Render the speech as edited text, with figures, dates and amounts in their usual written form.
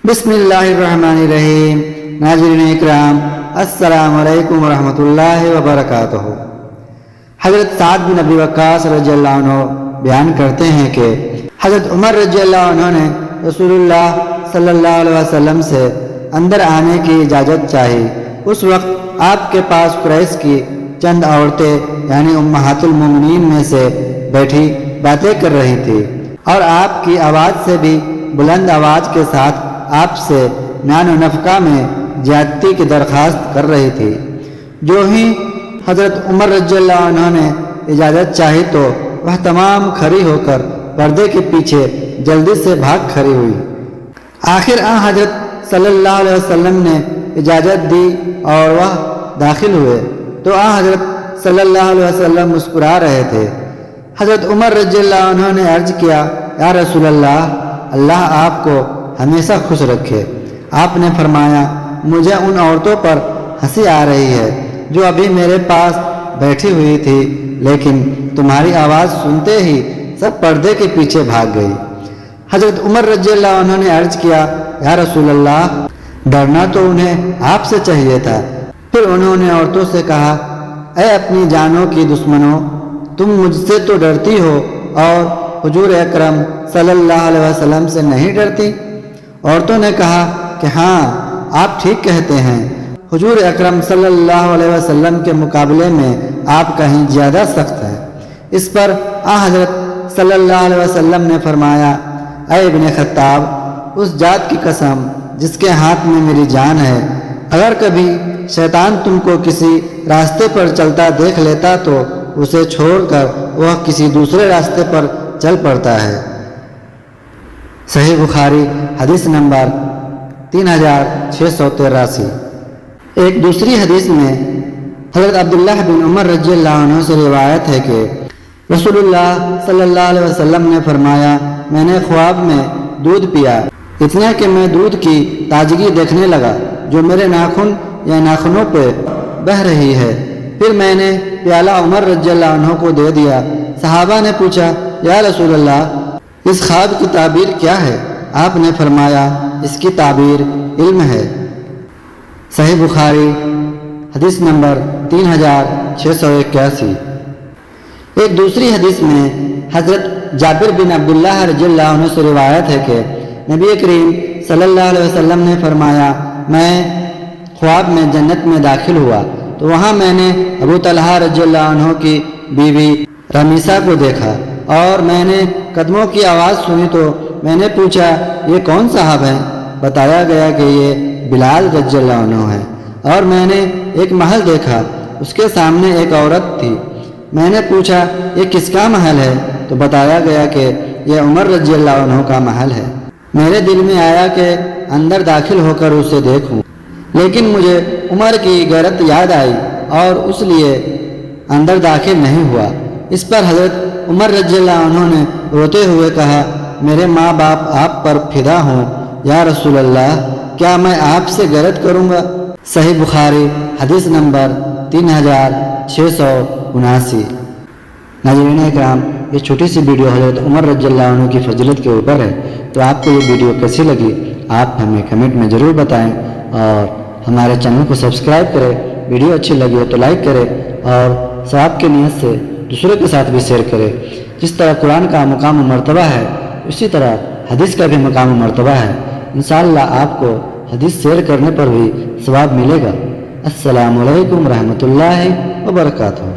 بسم اللہ الرحمن الرحیم۔ ناظرین اکرام، السلام علیکم ورحمۃ اللہ وبرکاتہ۔ حضرت سعد بن ابی وقاص رضی اللہ عنہ بیان کرتے ہیں کہ حضرت عمر رضی اللہ عنہ نے رسول اللہ صلی اللہ علیہ وسلم سے اندر آنے کی اجازت چاہی۔ اس وقت آپ کے پاس قریش کی چند عورتیں یعنی امہات المومنین میں سے بیٹھی باتیں کر رہی تھی اور آپ کی آواز سے بھی بلند آواز کے ساتھ آپ سے نان و نفقہ میں زیادتی کی درخواست کر رہی تھی۔ جو ہی حضرت عمر رضی اللہ عنہ نے اجازت چاہی تو وہ تمام کھڑی ہو کر پردے کے پیچھے جلدی سے بھاگ کھڑی ہوئی۔ آخر حضرت صلی اللہ علیہ وسلم نے اجازت دی اور وہ داخل ہوئے تو حضرت صلی اللہ علیہ وسلم مسکرا رہے تھے۔ حضرت عمر رضی اللہ عنہ نے عرض کیا، یا رسول اللہ، اللہ آپ کو ہمیشہ خوش رکھے۔ آپ نے فرمایا، مجھے ان عورتوں پر ہنسی آ رہی ہے جو ابھی میرے پاس بیٹھی ہوئی تھی، لیکن تمہاری آواز سنتے ہی سب پردے کے پیچھے بھاگ گئی۔ حضرت عمر رضی اللہ عنہ نے عرض کیا، یا رسول اللہ، ڈرنا تو انہیں آپ سے چاہیے تھا۔ پھر انہوں نے عورتوں سے کہا، اے اپنی جانوں کی دشمنوں، تم مجھ سے تو ڈرتی ہو اور حضور اکرم صلی اللہ علیہ وسلم سے نہیں ڈرتی؟ عورتوں نے کہا کہ ہاں، آپ ٹھیک کہتے ہیں، حضور اکرم صلی اللہ علیہ وسلم کے مقابلے میں آپ کہیں زیادہ سخت ہیں۔ اس پر حضرت صلی اللہ علیہ وسلم نے فرمایا، اے ابن خطاب، اس ذات کی قسم جس کے ہاتھ میں میری جان ہے، اگر کبھی شیطان تم کو کسی راستے پر چلتا دیکھ لیتا تو اسے چھوڑ کر وہ کسی دوسرے راستے پر چل پڑتا ہے۔ صحیح بخاری حدیث نمبر 3683۔ ایک دوسری حدیث میں حضرت عبداللہ بن عمر رضی اللہ عنہ سے روایت ہے کہ رسول اللہ صلی اللہ علیہ وسلم نے فرمایا، میں نے خواب میں دودھ پیا، اتنا کہ میں دودھ کی تازگی دیکھنے لگا جو میرے ناخن یا ناخنوں پہ بہہ رہی ہے۔ پھر میں نے پیالہ عمر رضی اللہ عنہ کو دے دیا۔ صحابہ نے پوچھا، یا رسول اللہ، اس خواب کی تعبیر کیا ہے؟ آپ نے فرمایا، اس کی تعبیر علم ہے۔ صحیح بخاری حدیث نمبر 3681۔ ایک دوسری حدیث میں حضرت جابر بن عبداللہ رضی اللہ عنہ سے روایت ہے کہ نبی کریم صلی اللہ علیہ وسلم نے فرمایا، میں خواب میں جنت میں داخل ہوا تو وہاں میں نے ابو طلحہ رضی اللہ عنہ کی بیوی رمیسہ کو دیکھا اور میں نے قدموں کی آواز سنی تو میں نے پوچھا، یہ کون صاحب ہیں؟ بتایا گیا کہ یہ بلال رضی اللہ عنہ ہے۔ اور میں نے ایک محل دیکھا، اس کے سامنے ایک عورت تھی۔ میں نے پوچھا، یہ کس کا محل ہے؟ تو بتایا گیا کہ یہ عمر رضی اللہ عنہ کا محل ہے۔ میرے دل میں آیا کہ اندر داخل ہو کر اسے دیکھوں، لیکن مجھے عمر کی غیرت یاد آئی اور اس لیے اندر داخل نہیں ہوا۔ اس پر حضرت عمر رضی اللہ عنہ نے روتے ہوئے کہا، میرے ماں باپ آپ پر فدا ہوں، یا رسول اللہ، کیا میں آپ سے غیرت کروں گا؟ صحیح بخاری حدیث نمبر 3679۔ ناظرین اکرام، یہ چھوٹی سی ویڈیو حضرت عمر رضی اللہ عنہ کی فضیلت کے اوپر ہے، تو آپ کو یہ ویڈیو کیسی لگی آپ ہمیں کمنٹ میں ضرور بتائیں اور ہمارے چینل کو سبسکرائب کریں۔ ویڈیو اچھی لگی ہو تو لائک کریں اور ثواب کی نیت سے دوسروں کے ساتھ بھی شیئر کریں۔ جس طرح قرآن کا مقام و مرتبہ ہے، اسی طرح حدیث کا بھی مقام و مرتبہ ہے۔ انشاءاللہ آپ کو حدیث شیئر کرنے پر بھی ثواب ملے گا۔ السلام علیکم ورحمۃ اللہ وبرکاتہ۔